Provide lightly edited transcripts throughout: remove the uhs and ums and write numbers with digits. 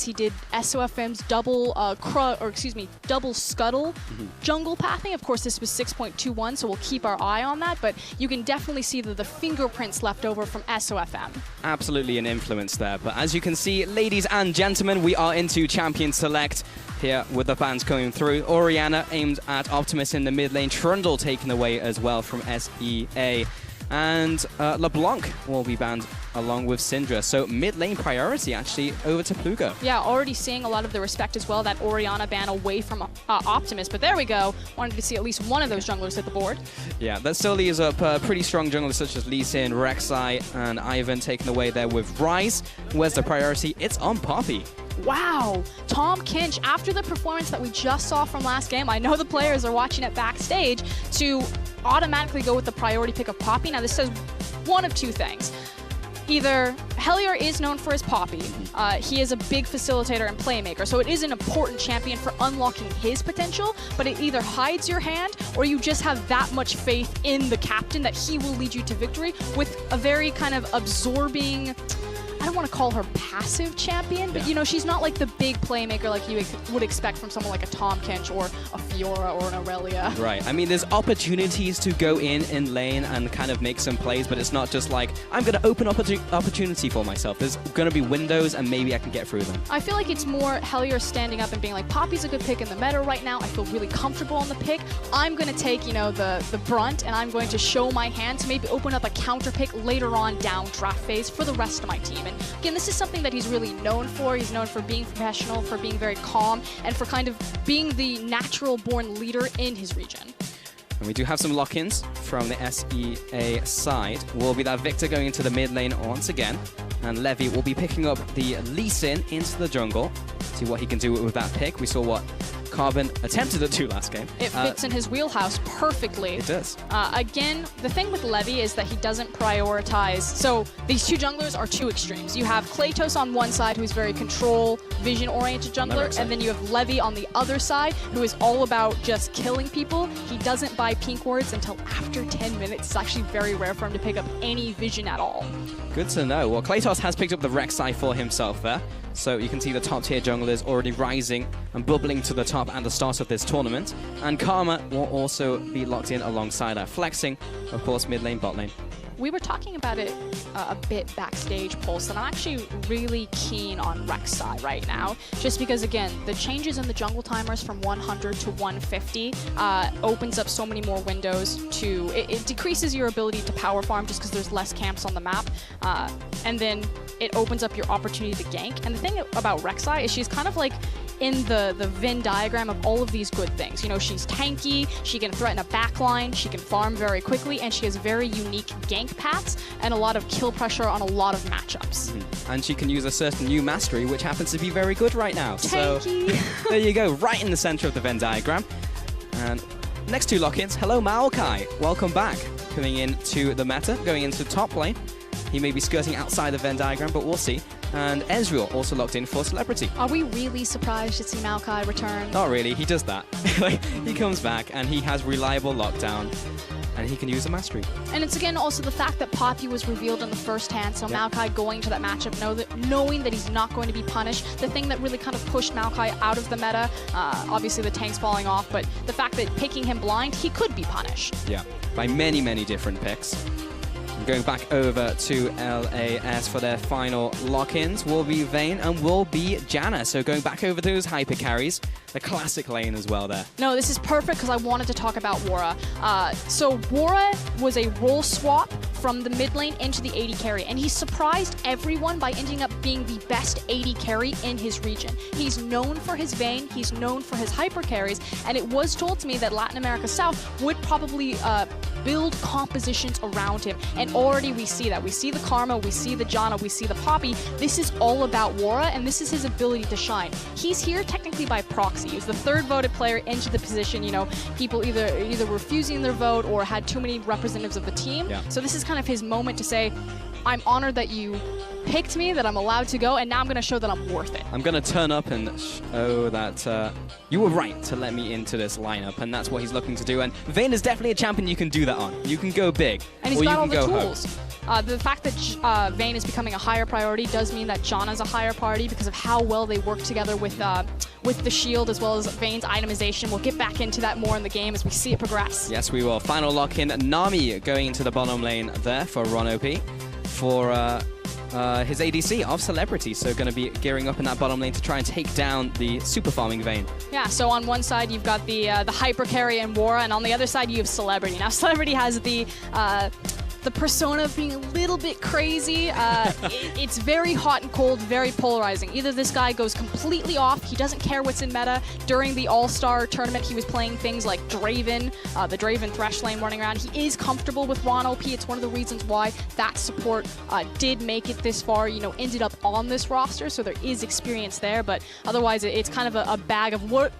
He did SOFM's double double scuttle jungle pathing. Of course, this was 6.21, so we'll keep our eye on that, but you can definitely see the fingerprints left over from SOFM. Absolutely an influence there, but as you can see, ladies and gentlemen, we are into Champion Select here with the bans coming through. Oriana aimed at Optimus in the mid lane, Trundle taken away as well from SEA. And LeBlanc will be banned along with Syndra. So mid-lane priority actually over to Plugo. Yeah, already seeing a lot of the respect as well, that Oriana ban away from Optimus. But there we go. Wanted to see at least one of those junglers hit the board. Yeah, that still leaves up pretty strong junglers such as Lee Sin, Rek'Sai, and Ivan taken away there with Ryze. Where's the priority? It's on Poppy. Wow, Tom Kinch, after the performance that we just saw from last game, I know the players are watching it backstage, to automatically go with the priority pick of Poppy. Now this says one of two things. Either Hellier is known for his Poppy, he is a big facilitator and playmaker, so it is an important champion for unlocking his potential, but it either hides your hand or you just have that much faith in the captain that he will lead you to victory with a very kind of absorbing, I don't want to call her passive champion, but you know, she's not like the big playmaker like you would expect from someone like a Tom Kinch or a Fiora or an Aurelia. Right. I mean, there's opportunities to go in lane and kind of make some plays, but it's not just like, I'm going to open up an opportunity for myself. There's going to be windows and maybe I can get through them. I feel like it's more Hellier standing up and being like, Poppy's a good pick in the meta right now. I feel really comfortable on the pick. I'm going to take, you know, the brunt, and I'm going to show my hand to maybe open up a counter pick later on down draft phase for the rest of my team. And again, this is something that he's really known for. He's known for being professional, for being very calm, and for kind of being the natural-born leader in his region. And we do have some lock-ins from the SEA side. Will be that Victor going into the mid lane once again. And Levy will be picking up the Lee Sin into the jungle. See what he can do with that pick. We saw what Carbon attempted to do last game. It fits in his wheelhouse perfectly. It does. Again, the thing with Levy is that he doesn't prioritize. So these two junglers are two extremes. You have Kratos on one side, who's very control, vision-oriented jungler, and then you have Levy on the other side, who is all about just killing people. He doesn't buy pink wards until after 10 minutes. It's actually very rare for him to pick up any vision at all. Good to know. Well, Kratos has picked up the Rek'Sai for himself there. So you can see the top tier junglers already rising and bubbling to the top at the start of this tournament. And Karma will also be locked in alongside that, flexing, of course, mid lane, bot lane. We were talking about it a bit backstage, Pulse, and I'm actually really keen on Rek'Sai right now, just because, again, the changes in the jungle timers from 100 to 150 opens up so many more windows to... It decreases your ability to power farm just because there's less camps on the map, and then it opens up your opportunity to gank. And the thing about Rek'Sai is she's kind of like in the Venn diagram of all of these good things. You know, she's tanky, she can threaten a backline, she can farm very quickly, and she has very unique gank paths and a lot of kill pressure on a lot of matchups. And she can use a certain new mastery, which happens to be very good right now. Tanky. So there you go, right in the center of the Venn diagram. And next two lock-ins, hello Maokai, welcome back. Coming into the meta, going into top lane. He may be skirting outside the Venn diagram, but we'll see. And Ezreal also locked in for Celebrity. Are we really surprised to see Maokai return? Not really, he does that. He comes back and he has reliable lockdown. And he can use a mastery. And it's again also the fact that Poppy was revealed in the first hand, so Maokai going to that matchup knowing that he's not going to be punished. The thing that really kind of pushed Maokai out of the meta, obviously the tank's falling off, but the fact that picking him blind, he could be punished. Yeah, by many, many different picks. Going back over to LAS for their final lock-ins will be Vayne and will be Janna. So going back over to those hyper carries, the classic lane as well there. No, this is perfect because I wanted to talk about Wara. So Wara was a role swap from the mid lane into the AD carry, and he surprised everyone by ending up being the best AD carry in his region. He's known for his Vayne, he's known for his hyper carries, and it was told to me that Latin America South would probably build compositions around him, and already we see that. We see the Karma, we see the Janna, we see the Poppy. This is all about Wara, and this is his ability to shine. He's here technically by proxy. He's the third voted player into the position. You know, people either refusing their vote or had too many representatives of the team. Yeah. So this is kind of his moment to say, I'm honored that you picked me, that I'm allowed to go, and now I'm going to show that I'm worth it. I'm going to turn up and show that you were right to let me into this lineup, and that's what he's looking to do. And Vayne is definitely a champion you can do that on. You can go big, and he's or got you all can the go tools. home. The fact that Vayne is becoming a higher priority does mean that Janna's a higher priority because of how well they work together with the shield as well as Vayne's itemization. We'll get back into that more in the game as we see it progress. Yes, we will. Final lock-in. Nami going into the bottom lane there for Ron OP for his ADC of Celebrity. So going to be gearing up in that bottom lane to try and take down the super farming Vayne. Yeah, so on one side you've got the hyper carry and Wara, and on the other side you have Celebrity. Now Celebrity has the persona of being a little bit crazy. It's very hot and cold, very polarizing. Either this guy goes completely off, he doesn't care what's in meta. During the All-Star tournament, he was playing things like Draven, the Draven Thresh lane running around. He is comfortable with Ron OP. It's one of the reasons why that support did make it this far, ended up on this roster, so there is experience there, but otherwise it's kind of a bag of what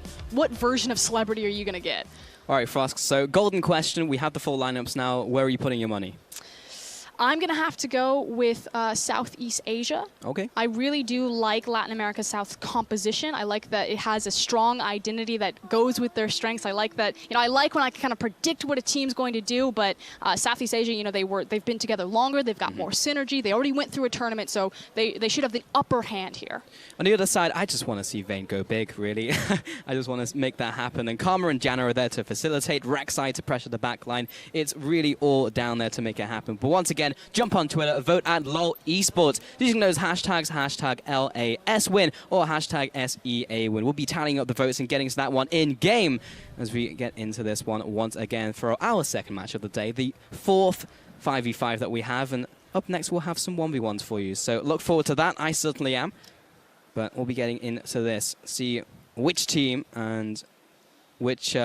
version of Celebrity are you going to get? All right, Frosk, so golden question. We have the full lineups now. Where are you putting your money? I'm going to have to go with Southeast Asia. Okay. I really do like Latin America South's composition. I like that it has a strong identity that goes with their strengths. I like that, I like when I can kind of predict what a team's going to do, but Southeast Asia, they've been together longer, they've got more synergy, they already went through a tournament, so they should have the upper hand here. On the other side, I just want to see Vayne go big, really. I just want to make that happen. And Karma and Janna are there to facilitate, Rek'Sai to pressure the backline. It's really all down there to make it happen. But once again, jump on Twitter, vote at LOL Esports, using those hashtags, hashtag LASwin or hashtag SEAWin. We'll be tallying up the votes and getting to that one in game as we get into this one once again for our second match of the day, the fourth 5v5 that we have. And up next, we'll have some 1v1s for you. So look forward to that. I certainly am. But we'll be getting into this, see which team and which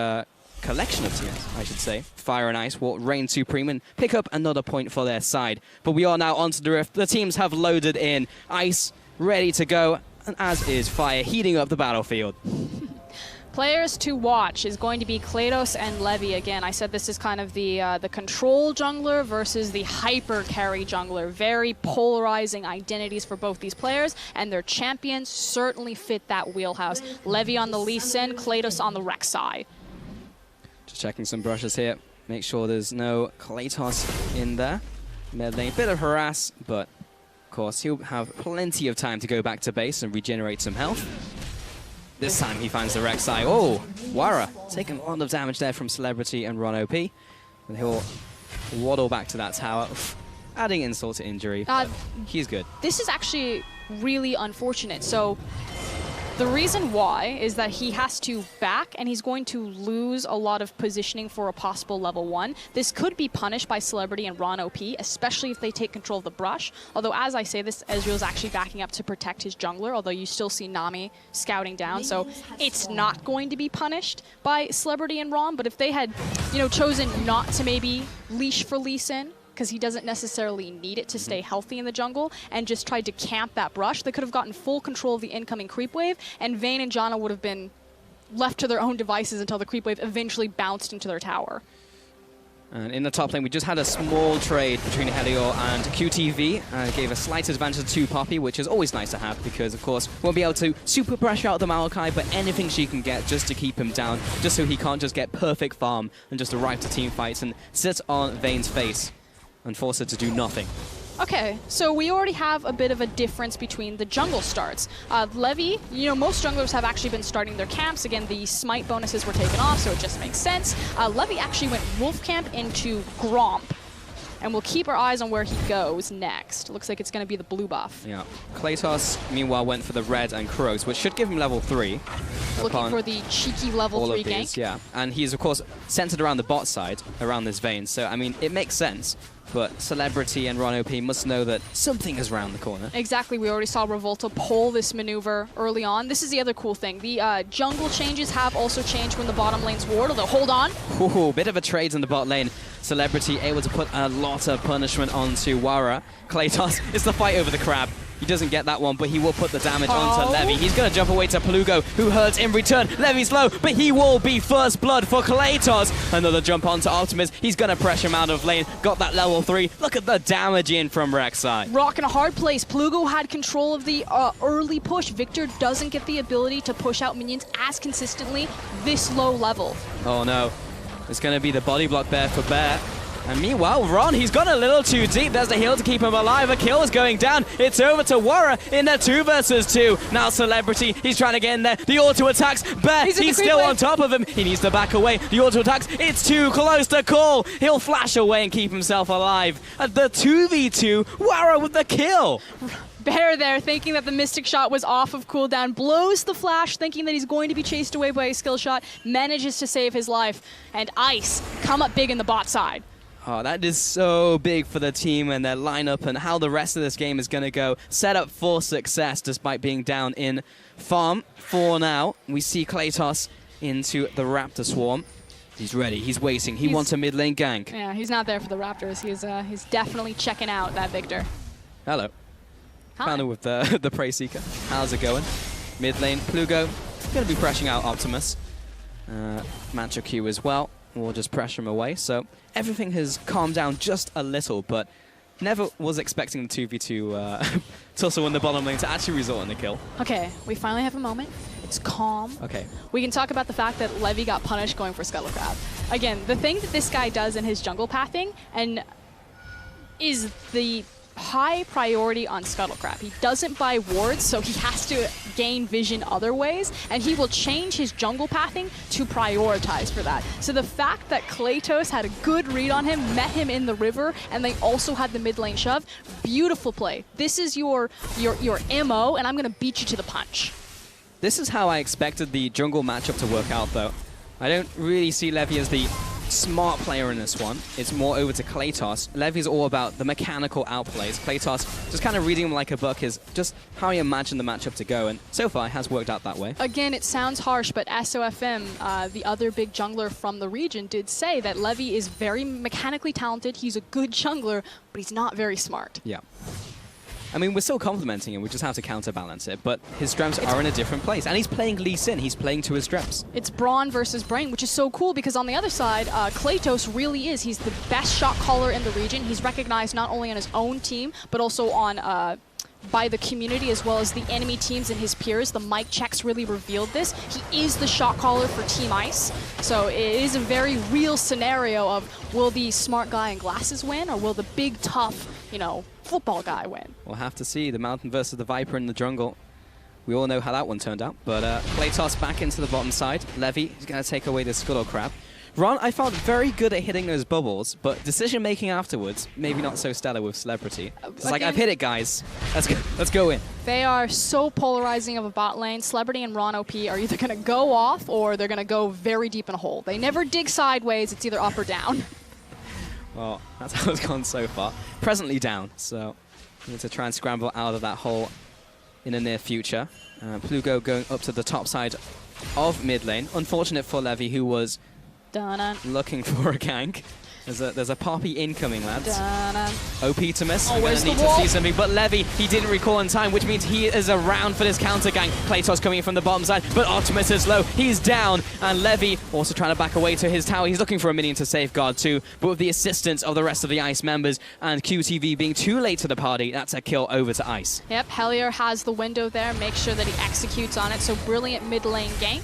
collection of teams, I should say, Fire and Ice, will reign supreme and pick up another point for their side. But we are now onto the rift. The teams have loaded in. Ice ready to go, and as is Fire, heating up the battlefield. Players to watch is going to be Klados and Levy. Again, I said this is kind of the control jungler versus the hyper carry jungler. Very polarizing identities for both these players, and their champions certainly fit that wheelhouse. Levy on the Lee Sin, Klados on the Rek'Sai. Just checking some brushes here. Make sure there's no Klatos in there. Mid lane, bit of harass, but of course he'll have plenty of time to go back to base and regenerate some health. This time he finds the Rek'Sai. Oh, Wara taking a lot of damage there from Celebrity and Ron OP. And he'll waddle back to that tower, adding insult to injury. He's good. This is actually really unfortunate. So the reason why is that he has to back, and he's going to lose a lot of positioning for a possible level 1. This could be punished by Celebrity and Ron OP, especially if they take control of the brush. Although, as I say this, Ezreal's actually backing up to protect his jungler, although you still see Nami scouting down, so it's not going to be punished by Celebrity and Ron. But if they had, chosen not to maybe leash for Lee Sin, because he doesn't necessarily need it to stay healthy in the jungle, and just tried to camp that brush, they could have gotten full control of the incoming creep wave, and Vayne and Janna would have been left to their own devices until the creep wave eventually bounced into their tower. And in the top lane, we just had a small trade between Helior and QTV. Gave a slight advantage to Poppy, which is always nice to have because, of course, won't be able to super pressure out the Maokai, but anything she can get just to keep him down, just so he can't just get perfect farm and just arrive to team fights and sit on Vayne's face and force her to do nothing. Okay, so we already have a bit of a difference between the jungle starts. Levy, most junglers have actually been starting their camps. Again, the smite bonuses were taken off, so it just makes sense. Levy actually went wolf camp into Gromp, and we'll keep our eyes on where he goes next. It looks like it's going to be the blue buff. Yeah. Klatos, meanwhile, went for the red and Crows, which should give him level 3. Looking for the cheeky level 3 gank. These, yeah. And he's, of course, centered around the bot side, around this Vayne. So, I mean, it makes sense. But Celebrity and Ron OP must know that something is around the corner. Exactly. We already saw Revolta pull this maneuver early on. This is the other cool thing. The jungle changes have also changed when the bottom lane's ward, although hold on. Ooh, bit of a trade in the bot lane. Celebrity able to put a lot of punishment onto Wara. Klatos, it's the fight over the crab. He doesn't get that one, but he will put the damage onto Levy. He's going to jump away to Plugo, who hurts in return. Levy's low, but he will be first blood for Klatos. Another jump onto Optimus. He's going to pressure him out of lane. Got that level 3. Look at the damage in from Rek'Sai. Rock in a hard place. Plugo had control of the early push. Victor doesn't get the ability to push out minions as consistently this low level. Oh no. It's going to be the body block there for Bear. And meanwhile, Ron, he's gone a little too deep. There's the heal to keep him alive. A kill is going down. It's over to Wara in the 2 versus 2. Now Celebrity, he's trying to get in there. The auto attacks. Bear, he's still on top of him. He needs to back away. The auto attacks. It's too close to call. He'll flash away and keep himself alive. At the 2v2, Wara with the kill. Bear there, thinking that the Mystic Shot was off of cooldown, blows the flash, thinking that he's going to be chased away by a skill shot, manages to save his life, and Ice come up big in the bot side. Oh, that is so big for the team and their lineup and how the rest of this game is going to go. Set up for success despite being down in farm. For now, we see Kratos into the Raptor Swarm. He's ready. He's waiting. He wants a mid lane gank. Yeah, he's not there for the Raptors. He's definitely checking out that Victor. Hello. Hi. Found her with the Prey Seeker. How's it going? Mid lane, Plugo. Going to be pressuring out Optimus. Mantra Q as well. We'll just pressure him away. So everything has calmed down just a little, but never was expecting the 2v2 tussle in the bottom lane to actually result in a kill. Okay, we finally have a moment. It's calm. Okay. We can talk about the fact that Levy got punished going for Scuttle Crab. Again, the thing that this guy does in his jungle pathing and is the high priority on Scuttle Crab. He doesn't buy wards, so he has to gain vision other ways, and he will change his jungle pathing to prioritize for that. So the fact that Kratos had a good read on him, met him in the river, and they also had the mid lane shove, beautiful play. This is your MO, and I'm going to beat you to the punch. This is how I expected the jungle matchup to work out, though. I don't really see Levy as the smart player in this one. It's more over to Kratos. Levy's all about the mechanical outplays. Kratos just kind of reading him like a book is just how I imagine the matchup to go, and so far it has worked out that way. Again, it sounds harsh, but SOFM, the other big jungler from the region, did say that Levy is very mechanically talented. He's a good jungler, but he's not very smart. Yeah. I mean, we're still complimenting him, we just have to counterbalance it, but his strengths are in a different place. And he's playing Lee Sin, he's playing to his strengths. It's Brawn versus Brain, which is so cool because on the other side, Kratos really is. He's the best shot caller in the region. He's recognized not only on his own team, but also on by the community as well as the enemy teams and his peers. The mic checks really revealed this. He is the shot caller for Team Ice. So it is a very real scenario of will the smart guy in glasses win or will the big tough, you know, football guy win? We'll have to see. The Mountain versus the Viper in the jungle. We all know how that one turned out. But Kratos back into the bottom side. Levy is going to take away the Scuttle Crab. Ron, I found very good at hitting those bubbles, but decision-making afterwards, maybe not so stellar with Celebrity. It's like, I've hit it, guys. Let's go in. They are so polarizing of a bot lane. Celebrity and Ron OP are either going to go off or they're going to go very deep in a hole. They never dig sideways. It's either up or down. Well, that's how it's gone so far. Presently down, so we need to try and scramble out of that hole in the near future. Plugo going up to the top side of mid lane. Unfortunate for Levy, who was looking for a gank. There's a Poppy incoming, lads. OP to miss. We're going to need to see something. But Levy, he didn't recall in time, which means he is around for this counter gank. Kratos coming in from the bottom side, but Optimus is low. He's down. And Levy also trying to back away to his tower. He's looking for a minion to safeguard too. But with the assistance of the rest of the Ice members and QTV being too late to the party, that's a kill over to Ice. Yep, Hellier has the window there. Make sure that he executes on it. So brilliant mid lane gank.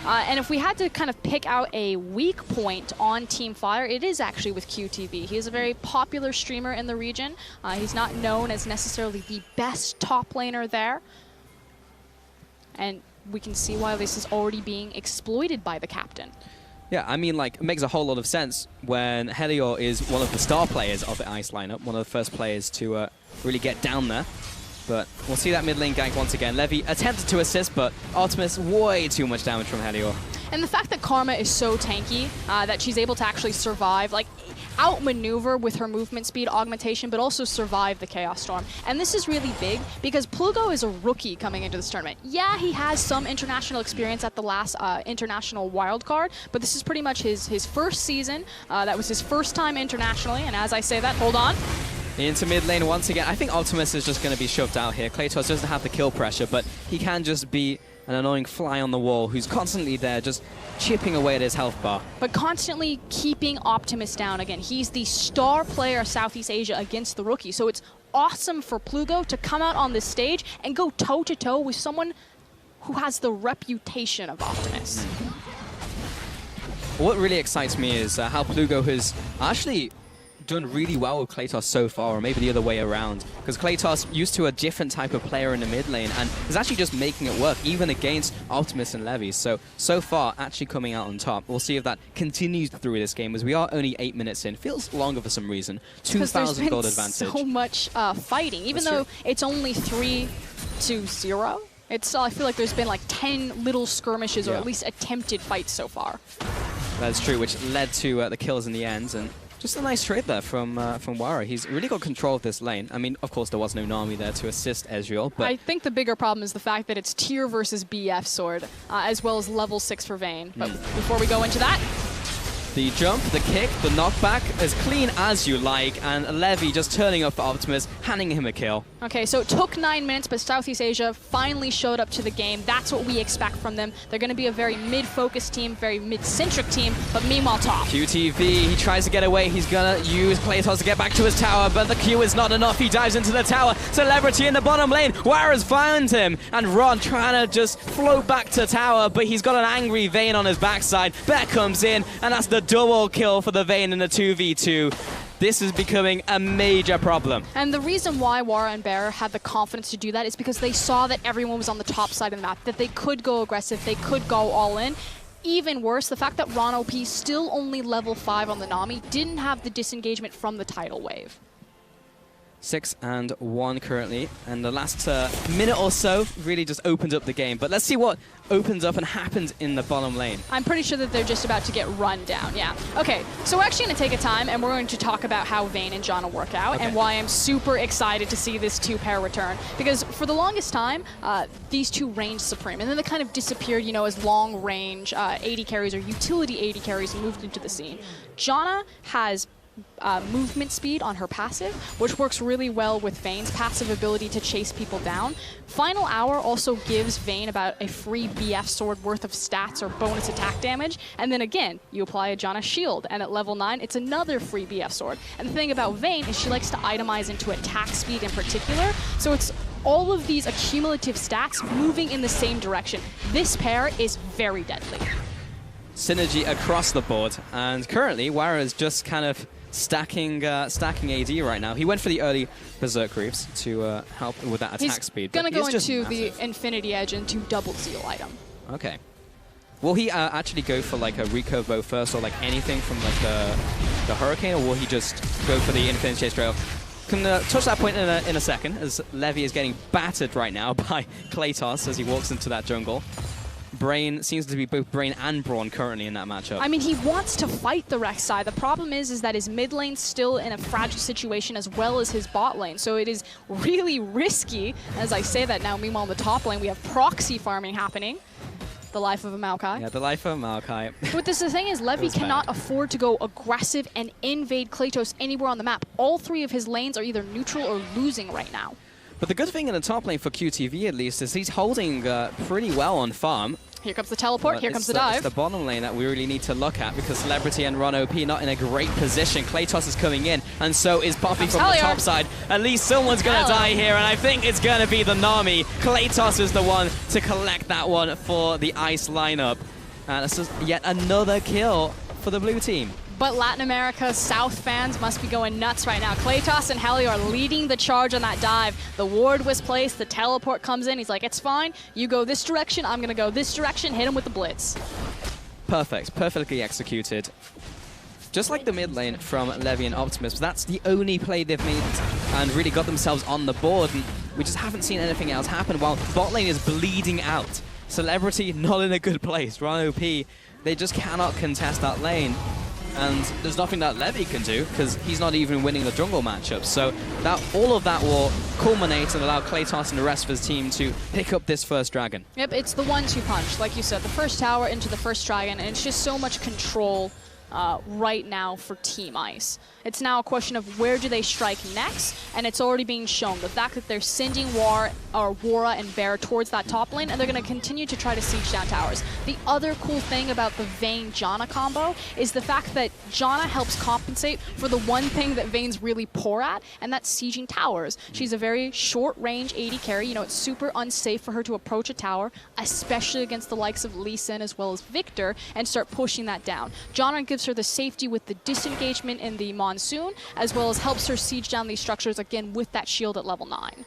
And if we had to kind of pick out a weak point on Team Fire, it is actually with QTV. He is a very popular streamer in the region. He's not known as necessarily the best top laner there. And we can see why this is already being exploited by the captain. Yeah, I mean, like, it makes a whole lot of sense when Helior is one of the star players of the Ice lineup, one of the first players to really get down there. But we'll see that mid lane gank once again. Levy attempted to assist, but Optimus way too much damage from Helior. And the fact that Karma is so tanky that she's able to actually survive, like outmaneuver with her movement speed augmentation, but also survive the Chaos Storm. And this is really big because Plugo is a rookie coming into this tournament. Yeah, he has some international experience at the last international wildcard, but this is pretty much his first season. That was his first time internationally, and as I say that, hold on. Into mid lane once again. I think Optimus is just going to be shoved out here. Kratos doesn't have the kill pressure, but he can just be an annoying fly on the wall who's constantly there, just chipping away at his health bar. But constantly keeping Optimus down. Again, he's the star player of Southeast Asia against the rookie, so it's awesome for Plugo to come out on this stage and go toe-to-toe with someone who has the reputation of Optimus. What really excites me is how Plugo has actually done really well with Kratos so far, or maybe the other way around. Because Kratos used to a different type of player in the mid lane and is actually just making it work, even against Optimus and Levy. So far, actually coming out on top. We'll see if that continues through this game, as we are only 8 minutes in. Feels longer for some reason. 2,000 gold advantage. So much fighting, even though it's only 3-0. I feel like there's been like 10 little skirmishes, or at least attempted fights so far. That's true, which led to the kills in the end. And just a nice trade there from Wara. He's really got control of this lane. I mean, of course, there was no Nami there to assist Ezreal, but... I think the bigger problem is the fact that it's tier versus BF sword, as well as level 6 for Vayne. But before we go into that... The jump, the kick, the knockback, as clean as you like, and Levy just turning up for Optimus, handing him a kill. Okay, so it took 9 minutes, but Southeast Asia finally showed up to the game. That's what we expect from them. They're going to be a very mid-focused team, very mid-centric team, but meanwhile top. QTV, he tries to get away. He's going to use Kratos to get back to his tower, but the Q is not enough. He dives into the tower. Celebrity in the bottom lane. Wara's found him, and Ron trying to just float back to tower, but he's got an angry Vayne on his backside. Bear comes in, and that's the double kill for the Vayne in a 2v2. This is becoming a major problem. And the reason why Wara and Bear had the confidence to do that is because they saw that everyone was on the top side of the map, that they could go aggressive, they could go all in. Even worse, the fact that Ron OP still only level 5 on the Nami didn't have the disengagement from the tidal wave. 6-1 currently, and the last minute or so really just opened up the game. But let's see what opens up and happens in the bottom lane. I'm pretty sure that they're just about to get run down, yeah. Okay, so we're actually going to take a time and we're going to talk about how Vayne and Janna work out and why I'm super excited to see this two-pair return. Because for the longest time, these two reigned supreme, and then they kind of disappeared, you know, as long-range AD carries or utility AD carries moved into the scene. Janna has movement speed on her passive, which works really well with Vayne's passive ability to chase people down. Final Hour also gives Vayne about a free BF sword worth of stats or bonus attack damage, and then again, you apply a Janna shield, and at level 9, it's another free BF sword. And the thing about Vayne is she likes to itemize into attack speed in particular, so it's all of these accumulative stats moving in the same direction. This pair is very deadly. Synergy across the board, and currently Wara is just kind of stacking AD right now. He went for the early Berserk Reaps to help with that attack speed. He's gonna go into the Infinity Edge into double seal item. Okay. Will he actually go for like a recurve bow first, or like anything from like the Hurricane, or will he just go for the Infinity Chase trail? Can touch that point in a second, as Levy is getting battered right now by Kratos as he walks into that jungle. Brain seems to be both Brain and Brawn currently in that matchup. I mean, he wants to fight the Rek'Sai. The problem is that his mid lane's still in a fragile situation as well as his bot lane. So it is really risky, as I say that now. Meanwhile, in the top lane, we have proxy farming happening. The life of a Maokai. Yeah, the life of a Maokai. But the thing is, Levy cannot afford to go aggressive and invade Kratos anywhere on the map. All three of his lanes are either neutral or losing right now. But the good thing in the top lane for QTV, at least, is he's holding pretty well on farm. Here comes the teleport, here comes the dive. It's the bottom lane that we really need to look at, because Celebrity and Ron OP not in a great position. Kratos is coming in, and so is Poppy from the top side. At least someone's going to die here, and I think it's going to be the Nami. Kratos is the one to collect that one for the Ice lineup. And this is yet another kill for the blue team. But Latin America South fans must be going nuts right now. Kratos and Heli are leading the charge on that dive. The ward was placed, the teleport comes in. He's like, it's fine. You go this direction, I'm going to go this direction. Hit him with the blitz. Perfect. Perfectly executed. Just like the mid lane from Levy and Optimus, that's the only play they've made and really got themselves on the board. And we just haven't seen anything else happen, while bot lane is bleeding out. Celebrity not in a good place. Ron OP, they just cannot contest that lane. And there's nothing that Levy can do, because he's not even winning the jungle matchup. So that all of that will culminate and allow Kratos and the rest of his team to pick up this first dragon. Yep, it's the 1-2 punch. Like you said, the first tower into the first dragon, and it's just so much control right now for Team Ice. It's now a question of where do they strike next, and it's already being shown. The fact that they're sending Wara and Bear towards that top lane, and they're going to continue to try to siege down towers. The other cool thing about the Vayne-Janna combo is the fact that Janna helps compensate for the one thing that Vayne's really poor at, and that's sieging towers. She's a very short-range AD carry. You know, it's super unsafe for her to approach a tower, especially against the likes of Lee Sin as well as Victor, and start pushing that down. Janna gives gives her the safety with the disengagement in the Monsoon, as well as helps her siege down these structures again with that shield at level 9.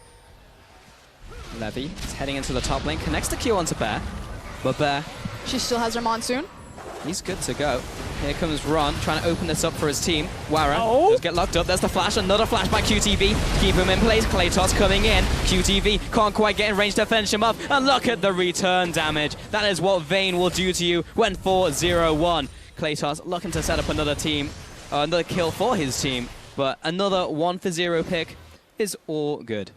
Levy is heading into the top lane, connects the Q onto Bear, but Bear... She still has her Monsoon. He's good to go. Here comes Ron, trying to open this up for his team. Wara does get locked up. There's the flash. Another flash by QTV. Keep him in place. Kratos coming in. QTV can't quite get in range to finish him up. And look at the return damage. That is what Vayne will do to you when 4-0-1. Kratos looking to set up another team, another kill for his team. But another 1-for-0 pick is all good.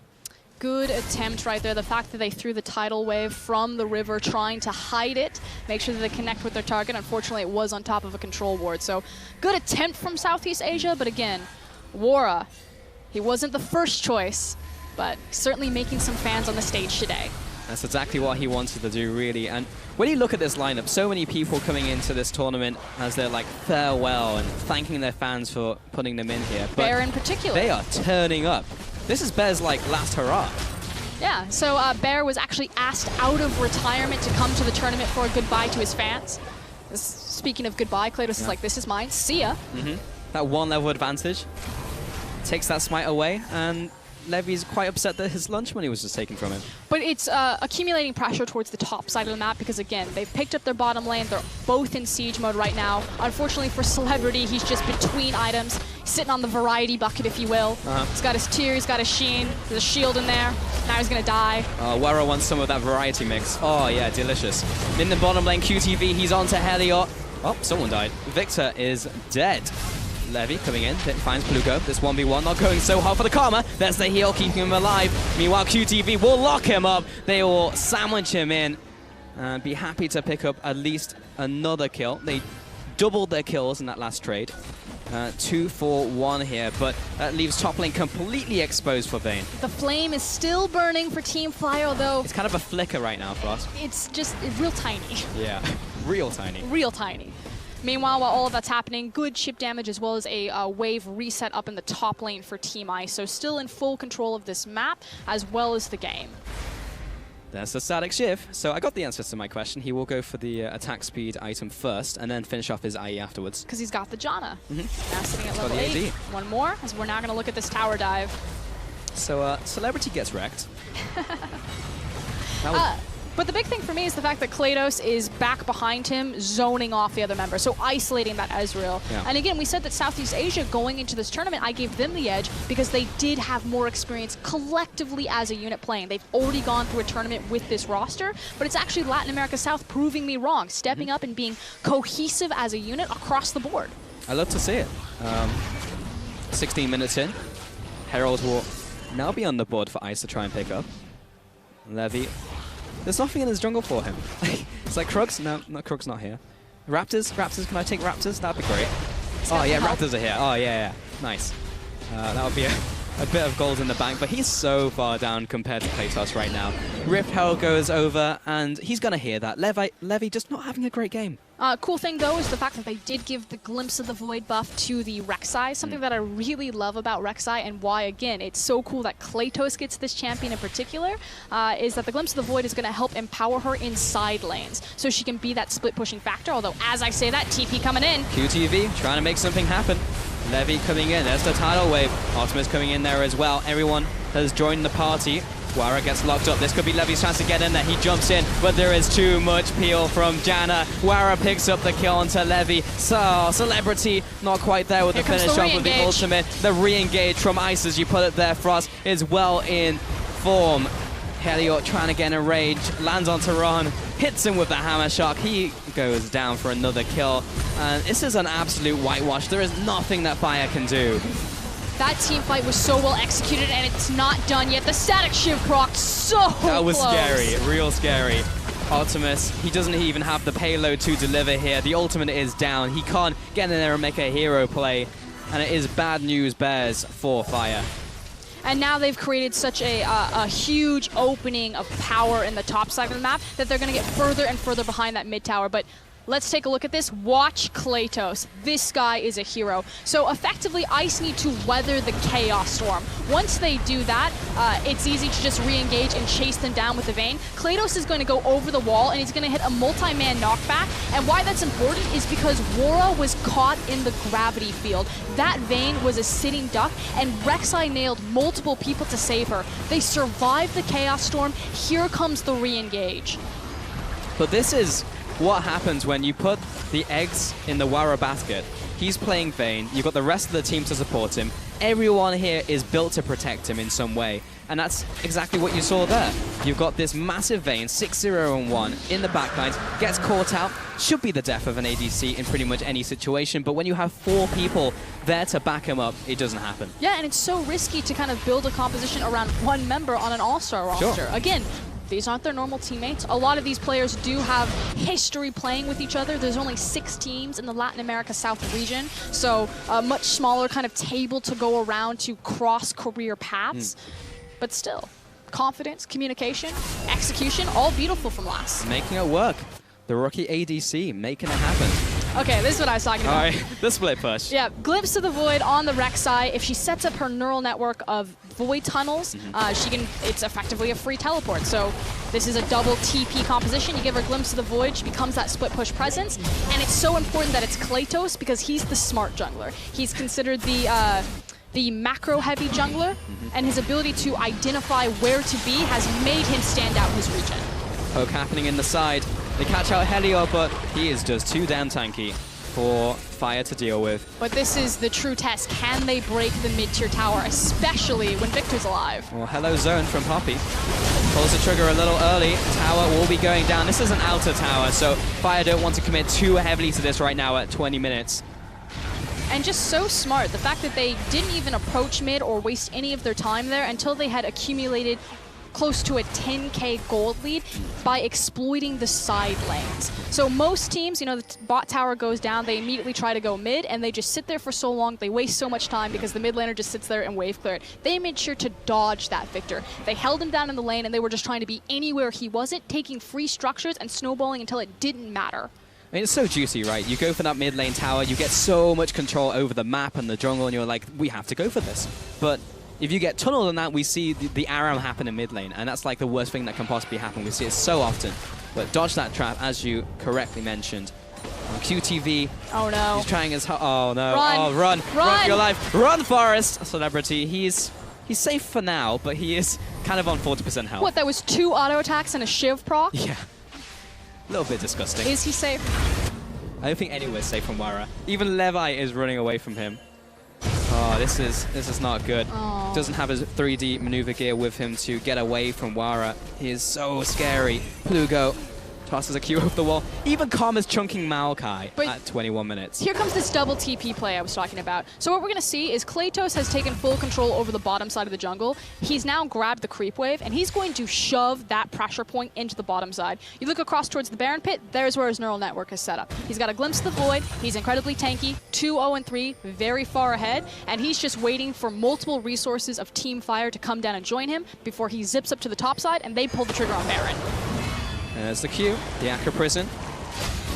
Good attempt right there. The fact that they threw the tidal wave from the river, trying to hide it, make sure that they connect with their target. Unfortunately, it was on top of a control ward. So good attempt from Southeast Asia, but again, Wara, he wasn't the first choice, but certainly making some fans on the stage today. That's exactly what he wanted to do, really. And when you look at this lineup, so many people coming into this tournament as their like farewell and thanking their fans for putting them in here. But Bear in particular. They are turning up. This is Bear's like last hurrah. Yeah, so Bear was actually asked out of retirement to come to the tournament for a goodbye to his fans. Speaking of goodbye, Kratos is like, this is mine, see ya. That one level advantage takes that smite away, and Levy's quite upset that his lunch money was just taken from him. But it's accumulating pressure towards the top side of the map because, again, they've picked up their bottom lane. They're both in siege mode right now. Unfortunately for Celebrity, he's just between items, sitting on the variety bucket, if you will. He's got his Tyr, he's got his Sheen, there's a shield in there. Now he's going to die. Wara wants some of that variety mix. Oh, yeah, delicious. In the bottom lane, QTV, he's on to Heliot. Oh, someone died. Victor is dead. Levy coming in, finds Pluko. This 1v1 not going so hard for the Karma. There's the heal, keeping him alive. Meanwhile, QTV will lock him up. They will sandwich him in and be happy to pick up at least another kill. They doubled their kills in that last trade. 2 for 1 here, but that leaves top lane completely exposed for Vayne. The flame is still burning for Team Fly, although... It's kind of a flicker right now for us. It's just real tiny. Yeah, real tiny. Real tiny. Meanwhile, while all of that's happening, good chip damage as well as a wave reset up in the top lane for Team Ice. So still in full control of this map as well as the game. There's the static shift. So I got the answer to my question. He will go for the attack speed item first and then finish off his IE afterwards. Because he's got the Janna. Now sitting at level 8. One more, as we're now going to look at this tower dive. So Celebrity gets wrecked. But the big thing for me is the fact that Kratos is back behind him, zoning off the other members, so isolating that Ezreal. Yeah. And again, we said that Southeast Asia going into this tournament, I gave them the edge because they did have more experience collectively as a unit playing. They've already gone through a tournament with this roster, but it's actually Latin America South proving me wrong, stepping up and being cohesive as a unit across the board. I love to see it. 16 minutes in. Herald will now be on the board for Ice to try and pick up. Levy. There's nothing in his jungle for him. It's like Krugs? No, Krugs not here. Raptors? Can I take Raptors? That'd be great. Oh yeah, Raptors are here. Oh yeah. Nice. That would be a bit of gold in the bank, but he's so far down compared to Kratos right now. Rift Herald goes over, and he's going to hear that. Levy just not having a great game. Cool thing, though, is the fact that they did give the Glimpse of the Void buff to the Rek'Sai, something that I really love about Rek'Sai, and why, again, it's so cool that Kratos gets this champion in particular, is that the Glimpse of the Void is going to help empower her in side lanes, so she can be that split-pushing factor, although, as I say that, TP coming in. QTV trying to make something happen. Levy coming in, there's the tidal wave. Optimus coming in there as well. Everyone has joined the party. Wara gets locked up. This could be Levy's chance to get in there. He jumps in, but there is too much peel from Janna. Wara picks up the kill onto Levy. So, Celebrity not quite there with the finish off with the ultimate. The re-engage from Ice, as you put it there, Frost, is well in form. Heliot trying to get in range, lands on Ron, hits him with the hammer shock. He goes down for another kill. And this is an absolute whitewash. There is nothing that Fire can do. That team fight was so well executed, and it's not done yet. The static shiv proc so close. That was scary, real scary. Optimus, he doesn't even have the payload to deliver here. The ultimate is down. He can't get in there and make a hero play. And it is bad news bears for Fire. And now they've created such a huge opening of power in the top side of the map that they're going to get further and further behind that mid tower. But Let's take a look at this. Watch Kratos. This guy is a hero. So effectively, Ice need to weather the Chaos Storm. Once they do that, it's easy to just re-engage and chase them down with the Vayne. Kratos is going to go over the wall, and he's going to hit a multi-man knockback. And why that's important is because Wora was caught in the gravity field. That Vayne was a sitting duck, and Rek'Sai nailed multiple people to save her. They survived the Chaos Storm. Here comes the re-engage. But this is what happens when you put the eggs in the Wara basket. He's playing Vayne, you've got the rest of the team to support him. Everyone here is built to protect him in some way. And that's exactly what you saw there. You've got this massive Vayne, 6-0-1 in the backlines, gets caught out, should be the death of an ADC in pretty much any situation, but when you have 4 people there to back him up, it doesn't happen. Yeah, and it's so risky to kind of build a composition around one member on an all-star roster. Sure. Again, these aren't their normal teammates. A lot of these players do have history playing with each other. There's only 6 teams in the Latin America South region, so a much smaller kind of table to go around to cross career paths. But still, confidence, communication, execution, all beautiful from Lass. Making it work. The rookie ADC making it happen. Okay, this is what I was talking about. All right, the split push. Yeah, Glimpse of the Void on the Rek'Sai. If she sets up her neural network of void tunnels, it's effectively a free teleport. So this is a double TP composition. You give her Glimpse of the Void, she becomes that split push presence. And it's so important that it's Kratos because he's the smart jungler. He's considered the macro-heavy jungler, and his ability to identify where to be has made him stand out in his region. Poke happening in the side. They catch out Heliod, but he is just too damn tanky for Fire to deal with. But this is the true test. Can they break the mid-tier tower, especially when Victor's alive? Well, hello zone from Poppy. Pulls the trigger a little early. Tower will be going down. This is an outer tower, so Fire don't want to commit too heavily to this right now at 20 minutes. And just so smart, the fact that they didn't even approach mid or waste any of their time there until they had accumulated close to a 10k gold lead by exploiting the side lanes. So most teams, you know, the bot tower goes down, they immediately try to go mid, and they just sit there for so long, they waste so much time because the mid laner just sits there and wave clear it. They made sure to dodge that Victor. They held him down in the lane, and they were just trying to be anywhere he wasn't, taking free structures and snowballing until it didn't matter. I mean, it's so juicy, right? You go for that mid lane tower, you get so much control over the map and the jungle, and you're like, we have to go for this. But if you get tunneled on that, we see the Aram happen in mid lane, and that's like the worst thing that can possibly happen. We see it so often. But dodge that trap, as you correctly mentioned. On QTV, oh no. He's trying his... Oh no. Run. Oh, run. Run for your life. Run, Forest. Celebrity. He's safe for now, but he is kind of on 40% health. What, that was 2 auto attacks and a Shiv proc? Yeah. A little bit disgusting. Is he safe? I don't think anywhere's safe from Wara. Even Levi is running away from him. Oh, this is not good. Oh. Doesn't have his 3D maneuver gear with him to get away from Wara. He is so scary. Plugo tosses a Q over the wall. Even Calm is chunking Maokai at 21 minutes. Here comes this double TP play I was talking about. So what we're going to see is Kratos has taken full control over the bottom side of the jungle. He's now grabbed the creep wave, and he's going to shove that pressure point into the bottom side. You look across towards the Baron pit, there's where his neural network is set up. He's got a Glimpse of the Void, he's incredibly tanky, 2-0-3, very far ahead, and he's just waiting for multiple resources of Team Fire to come down and join him before he zips up to the top side and they pull the trigger on Baron. There's the Q, the Akka Prison.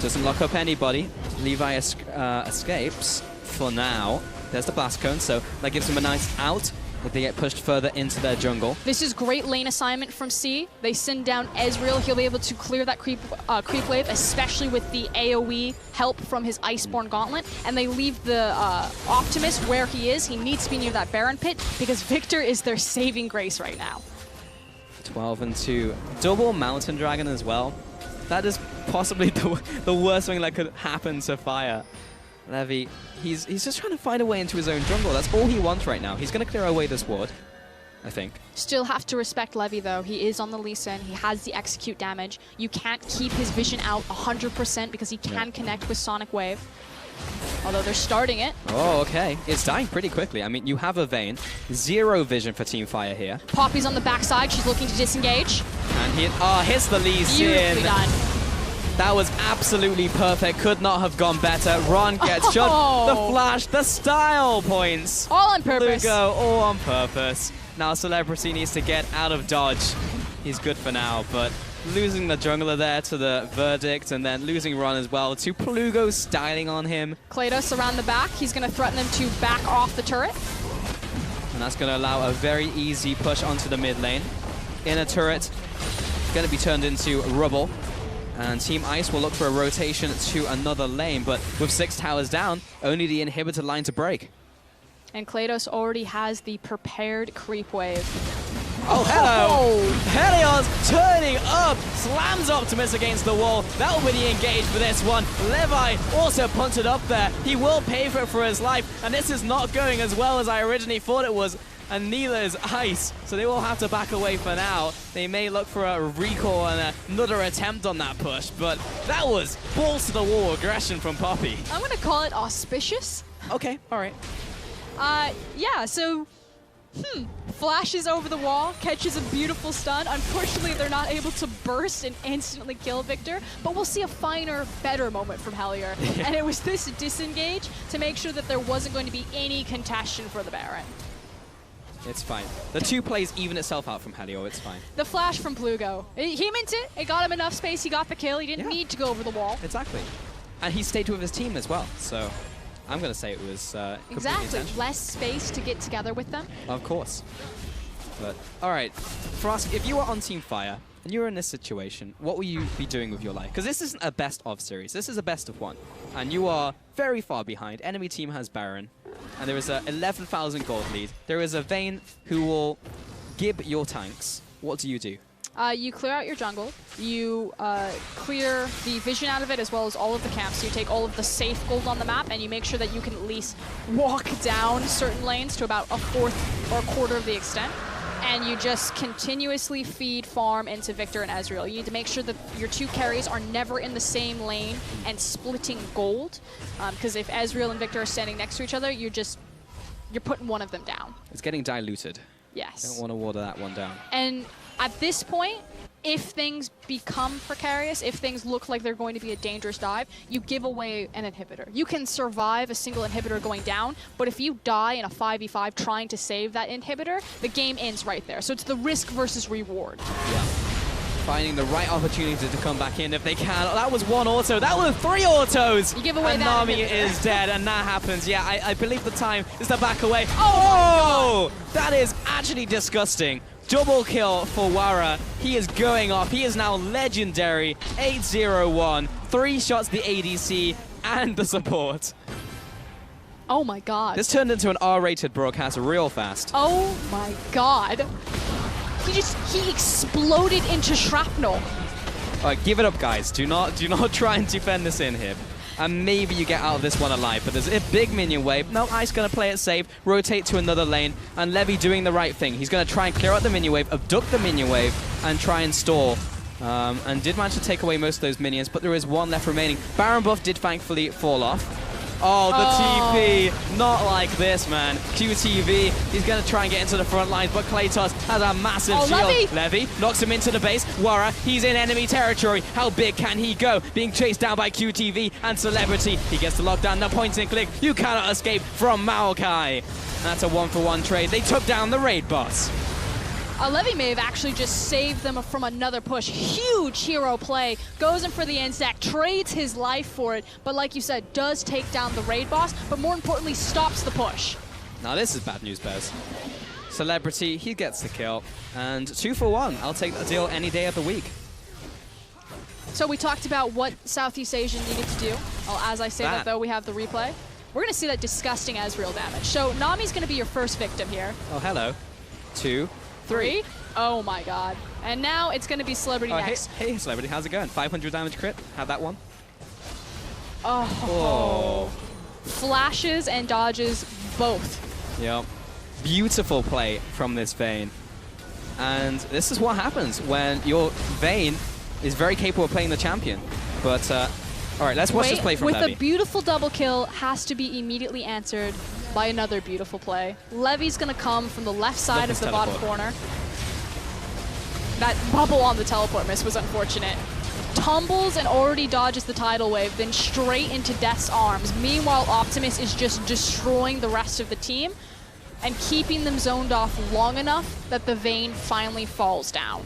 Doesn't lock up anybody. Levi escapes for now. There's the Blast Cone, so that gives him a nice out, but they get pushed further into their jungle. This is great lane assignment from C. They send down Ezreal. He'll be able to clear that creep wave, especially with the AoE help from his Iceborne Gauntlet, and they leave the Optimus where he is. He needs to be near that Baron pit because Victor is their saving grace right now. 12-2. Double Mountain Dragon as well. That is possibly the worst thing that could happen to Fire. Levy, he's just trying to find a way into his own jungle. That's all he wants right now. He's going to clear away this ward, I think. Still have to respect Levy, though. He is on the Lee Sin. He has the execute damage. You can't keep his vision out 100% because he can connect with Sonic Wave. Although they're starting it. Oh, okay. It's dying pretty quickly. I mean, you have a Vayne. 0 vision for Team Fire here. Poppy's on the backside. She's looking to disengage. And he hits the Lee Sin. Beautifully done. That was absolutely perfect. Could not have gone better. Ron gets shot. The flash, the style points. All on purpose. Lugo, all on purpose. Now Celebrity needs to get out of dodge. He's good for now, but losing the jungler there to the Verdict, and then losing Ron as well to Plugo styling on him. Kratos around the back. He's going to threaten them to back off the turret. And that's going to allow a very easy push onto the mid lane. Inner turret going to be turned into rubble. And Team Ice will look for a rotation to another lane, but with 6 towers down, only the inhibitor line to break. And Kratos already has the prepared creep wave. Oh, hello! Helios turning up, slams Optimus against the wall. That will be the engage for this one. Levi also punted up there. He will pay for it for his life, and this is not going as well as I originally thought it was. And neither is Ice, so they will have to back away for now. They may look for a recall and another attempt on that push, but that was balls to the wall aggression from Poppy. I'm going to call it auspicious. Okay, all right. Yeah, so, flashes over the wall, catches a beautiful stun. Unfortunately, they're not able to burst and instantly kill Victor, but we'll see a finer, better moment from Hellier. And it was this disengage to make sure that there wasn't going to be any contention for the Baron. It's fine. The 2 plays even itself out from Helio, it's fine. The flash from Plugo. He meant it. It got him enough space. He got the kill. He didn't need to go over the wall. Exactly. And he stayed with his team as well, so I'm going to say it was exactly. Less space to get together with them. Of course. But, all right. Frost, if you were on Team Fire and you were in this situation, what will you be doing with your life? Because this isn't a best of series. This is a best of 1. And you are very far behind. Enemy team has Baron. And there is a 11,000 gold lead. There is a Vayne who will gib your tanks. What do? You clear out your jungle. You clear the vision out of it as well as all of the camps. You take all of the safe gold on the map and you make sure that you can at least walk down certain lanes to about a fourth or a quarter of the extent. And you just continuously feed farm into Victor and Ezreal. You need to make sure that your 2 carries are never in the same lane and splitting gold. Because if Ezreal and Victor are standing next to each other, you're putting one of them down. It's getting diluted. Yes. Don't want to water that one down. And at this point, if things become precarious, if things look like they're going to be a dangerous dive, you give away an inhibitor. You can survive a single inhibitor going down, but if you die in a 5v5 trying to save that inhibitor, the game ends right there. So it's the risk versus reward. Yeah. Finding the right opportunity to come back in if they can. Oh, that was 1 auto. That was 3 autos. You give away and that Nami inhibitor. is dead, and that happens. Yeah, I believe the time is to back away. Oh! That is actually disgusting. Double kill for Wara. He is going off. He is now legendary. 8-0-1. 3 shots the ADC and the support. Oh my god. This turned into an R-rated broadcast real fast. Oh my god. He exploded into shrapnel. All right, give it up, guys. Do not try and defend this in here. And maybe you get out of this one alive, but there's a big minion wave. No, Ice going to play it safe, rotate to another lane, and Levy doing the right thing. He's going to try and clear out the minion wave, abduct the minion wave, and try and stall. And did manage to take away most of those minions, but there is 1 left remaining. Baron buff did thankfully fall off. Oh, the TP. Not like this, man. QTV, he's going to try and get into the front lines, but Kratos has a massive shield. Levy knocks him into the base. Wara, he's in enemy territory. How big can he go? Being chased down by QTV and Celebrity. He gets the lockdown, the point and click. You cannot escape from Maokai. That's a 1-for-1 trade. They took down the raid boss. Levy may have actually just saved them from another push. Huge hero play. Goes in for the end stack, trades his life for it, but like you said, does take down the raid boss, but more importantly, stops the push. Now this is bad news, Bez. Celebrity, he gets the kill. And 2-for-1. I'll take that deal any day of the week. So we talked about what Southeast Asian needed to do. Well, as I say that, though, we have the replay. We're going to see that disgusting Ezreal damage. So Nami's going to be your first victim here. Oh, hello. 2, 3. Oh my god. And now it's going to be Celebrity next. Hey, Celebrity, how's it going? 500 damage crit. Have that one. Oh. Flashes and dodges both. Yep. Beautiful play from this Vayne. And this is what happens when your Vayne is very capable of playing the champion. But, all right, let's watch this play from Levy. With a beautiful double kill, has to be immediately answered by another beautiful play. Levy's going to come from the left side of the bottom corner. That bubble on the teleport miss was unfortunate. Tumbles and already dodges the tidal wave, then straight into Death's arms. Meanwhile, Optimus is just destroying the rest of the team and keeping them zoned off long enough that the Vayne finally falls down.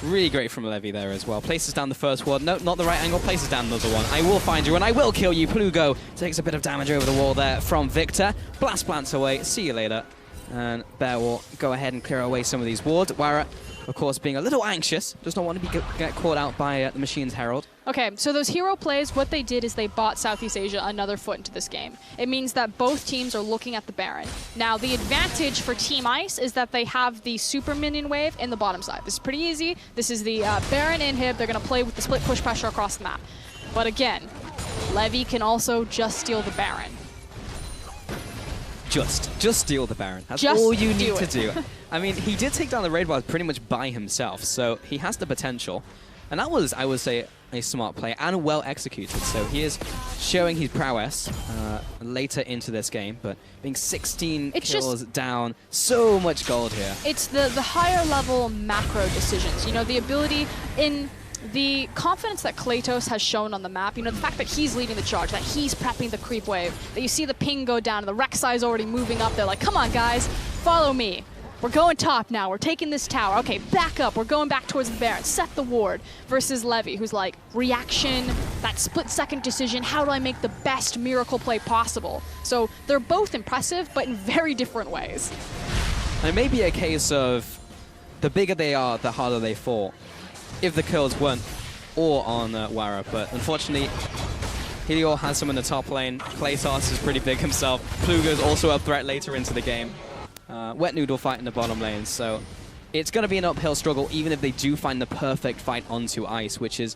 Really great from Levy there as well. Places down the first ward. No, not the right angle. Places down another one. I will find you and I will kill you. Plugo takes a bit of damage over the wall there from Victor. Blast plants away. See you later. And Bear will go ahead and clear away some of these wards. Wara, of course, being a little anxious. Does not want to get caught out by the Machine's Herald. Okay, so those hero plays, what they did is they bought Southeast Asia another foot into this game. It means that both teams are looking at the Baron. Now, the advantage for Team Ice is that they have the super minion wave in the bottom side. This is pretty easy. This is the Baron inhib. They're going to play with the split push pressure across the map. But again, Levy can also just steal the Baron. Just steal the Baron. That's just all you need do to do. I mean, he did take down the raid bar pretty much by himself, so he has the potential. And that was, I would say, a smart play and well executed. So he is showing his prowess later into this game, but being 16 kills down, so much gold here. It's the higher level macro decisions. You know, the ability in the confidence that Kratos has shown on the map, you know, the fact that he's leading the charge, that he's prepping the creep wave, that you see the ping go down and the Rek'Sai's already moving up. They're like, come on, guys, follow me. We're going top now. We're taking this tower. Okay, back up. We're going back towards the Baron. Set the ward. Versus Levy, who's like, reaction, that split-second decision. How do I make the best miracle play possible? So they're both impressive, but in very different ways. And it may be a case of the bigger they are, the harder they fall. If the kills weren't all on Wara, but unfortunately, Helior has some in the top lane. Kratos is pretty big himself. Plugo's also a threat later into the game. Wet Noodle fight in the bottom lane, so it's going to be an uphill struggle even if they do find the perfect fight onto Ice, which is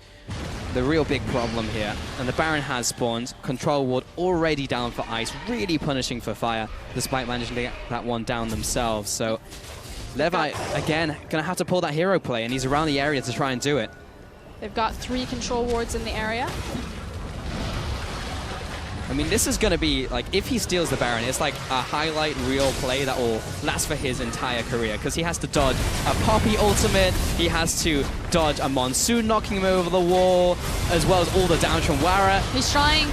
the real big problem here. And the Baron has spawned. Control ward already down for Ice, really punishing for Fire, despite managing to get that one down themselves. So Levi, again, going to have to pull that hero play, and he's around the area to try and do it. They've got 3 control wards in the area. I mean, this is going to be, like, if he steals the Baron, it's like a highlight reel play that will last for his entire career, because he has to dodge a Poppy ultimate, he has to dodge a Monsoon knocking him over the wall, as well as all the damage from Wara. He's trying.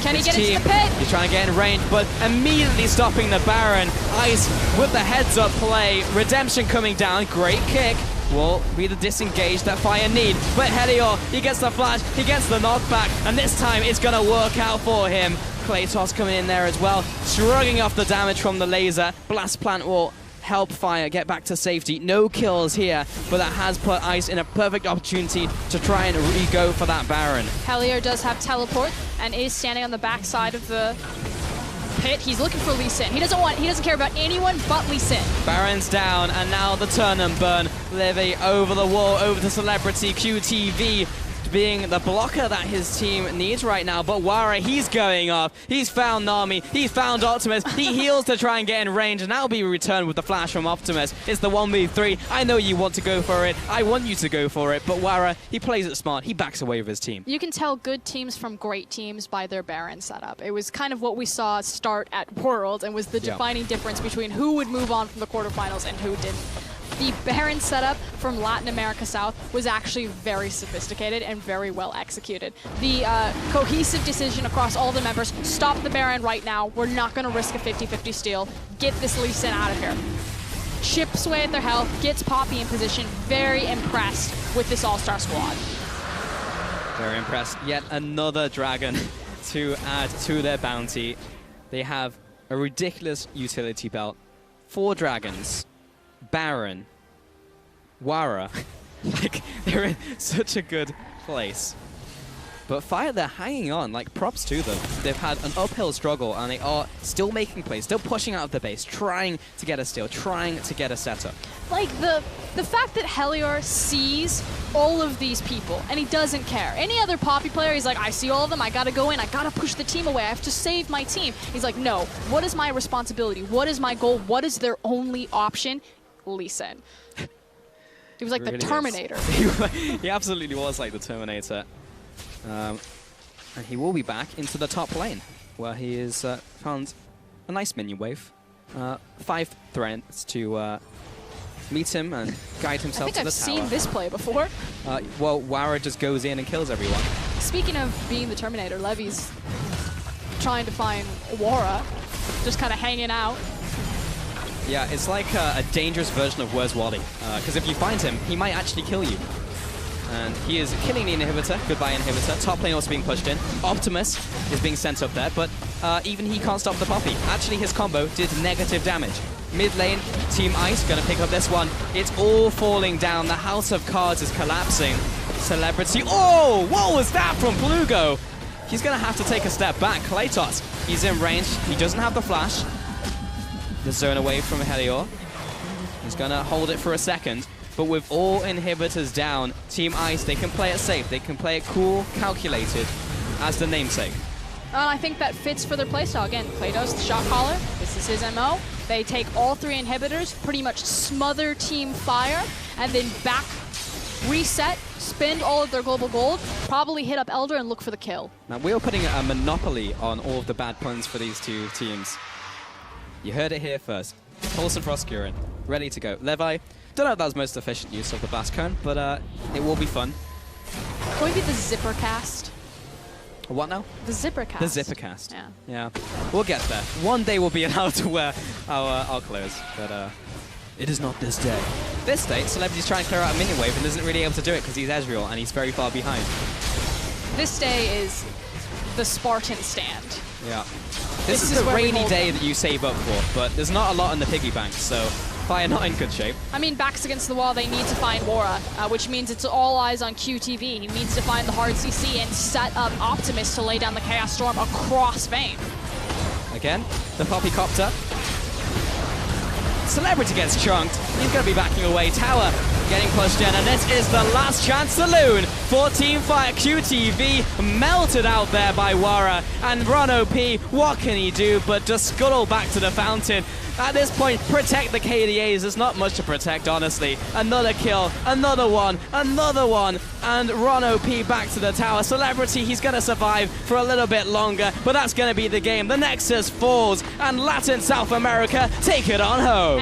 Can he get into the pit? He's trying to get in range, but immediately stopping the Baron. Ice with the heads-up play. Redemption coming down. Great kick. Will be the disengage that Fire need. But Helior, he gets the flash, he gets the knockback, and this time it's going to work out for him. Kratos coming in there as well, shrugging off the damage from the laser. Blast Plant will help Fire get back to safety. No kills here, but that has put Ice in a perfect opportunity to try and re-go for that Baron. Helior does have teleport and is standing on the back side of the pit. He's looking for Lee Sin. He doesn't care about anyone but Lee Sin. Baron's down, and now the turn and burn. Levy over the wall, over to Celebrity QTV, being the blocker that his team needs right now. But Wara, he's going off. He's found Nami. He's found Optimus. He heals to try and get in range, and that'll be returned with the flash from Optimus. It's the 1v3. I know you want to go for it. I want you to go for it. But Wara, he plays it smart. He backs away with his team. You can tell good teams from great teams by their Baron setup. It was kind of what we saw start at Worlds and was the defining difference between who would move on from the quarterfinals and who didn't. The Baron setup from Latin America South was actually very sophisticated and very well executed. The cohesive decision across all the members, stop the Baron right now. We're not going to risk a 50-50 steal. Get this Lee Sin out of here. Chips away at their health, gets Poppy in position. Very impressed with this All-Star squad. Very impressed. Yet another dragon to add to their bounty. They have a ridiculous utility belt. 4 dragons. Baron, Wara, like, they're in such a good place. But Fire, they're hanging on, like, props to them. They've had an uphill struggle, and they are still making plays, still pushing out of the base, trying to get a steal, trying to get a setup. Like, the fact that Helior sees all of these people, and he doesn't care. Any other Poppy player, he's like, I see all of them, I gotta go in, I gotta push the team away, I have to save my team. He's like, no, what is my responsibility? What is my goal? What is their only option? Lee Sin. He was like the Terminator. He absolutely was like the Terminator. And he will be back into the top lane, where he is found a nice minion wave. 5 threats to meet him and guide himself to the tower. I've seen this play before. Well, Wara just goes in and kills everyone. Speaking of being the Terminator, Levy's trying to find Wara, just kind of hanging out. Yeah, it's like a dangerous version of Where's Wally. Because if you find him, he might actually kill you. And he is killing the inhibitor. Goodbye, inhibitor. Top lane also being pushed in. Optimus is being sent up there, but even he can't stop the Poppy. Actually, his combo did negative damage. Mid lane, Team Ice going to pick up this one. It's all falling down. The House of Cards is collapsing. Celebrity. Oh, what was that from Plugo? He's going to have to take a step back. Klaytos, he's in range. He doesn't have the flash. The zone away from Helior. He's going to hold it for a second. But with all inhibitors down, Team Ice, they can play it safe. They can play it cool, calculated, as the namesake. I think that fits for their playstyle. Again, Klaytos, the shot caller. This is his MO. They take all 3 inhibitors, pretty much smother Team Fire, and then back, reset, spend all of their global gold, probably hit up Elder and look for the kill. Now, we are putting a monopoly on all of the bad puns for these two teams. You heard it here first. Pulse and Frostcurin, ready to go. Levi, don't know if that was the most efficient use of the Blast Cone, but it will be fun. Can we be the zipper cast? What now? The zipper cast. The zipper cast. Yeah. We'll get there. One day we'll be allowed to wear our clothes, but it is not this day. This day, Celebrity's trying to clear out a minion wave and isn't really able to do it because he's Ezreal and he's very far behind. This day is the Spartan stand. Yeah. This is the rainy day that you save up for, but there's not a lot in the piggy bank, so Fire not in good shape. I mean, backs against the wall, they need to find Wora, which means it's all eyes on QTV. He needs to find the hard CC and set up Optimus to lay down the Chaos Storm across Vayne. Again, the Poppy Copter. Celebrity gets chunked. He's going to be backing away. Tower getting pushed in, and this is the last chance saloon for Team Fire. QTV melted out there by Wara, and Ron OP, what can he do but just scuttle back to the fountain? At this point, protect the KDAs. There's not much to protect, honestly. Another kill, another one, and Ron OP back to the tower. Celebrity, he's going to survive for a little bit longer, but that's going to be the game. The Nexus falls, and Latin South America take it on home.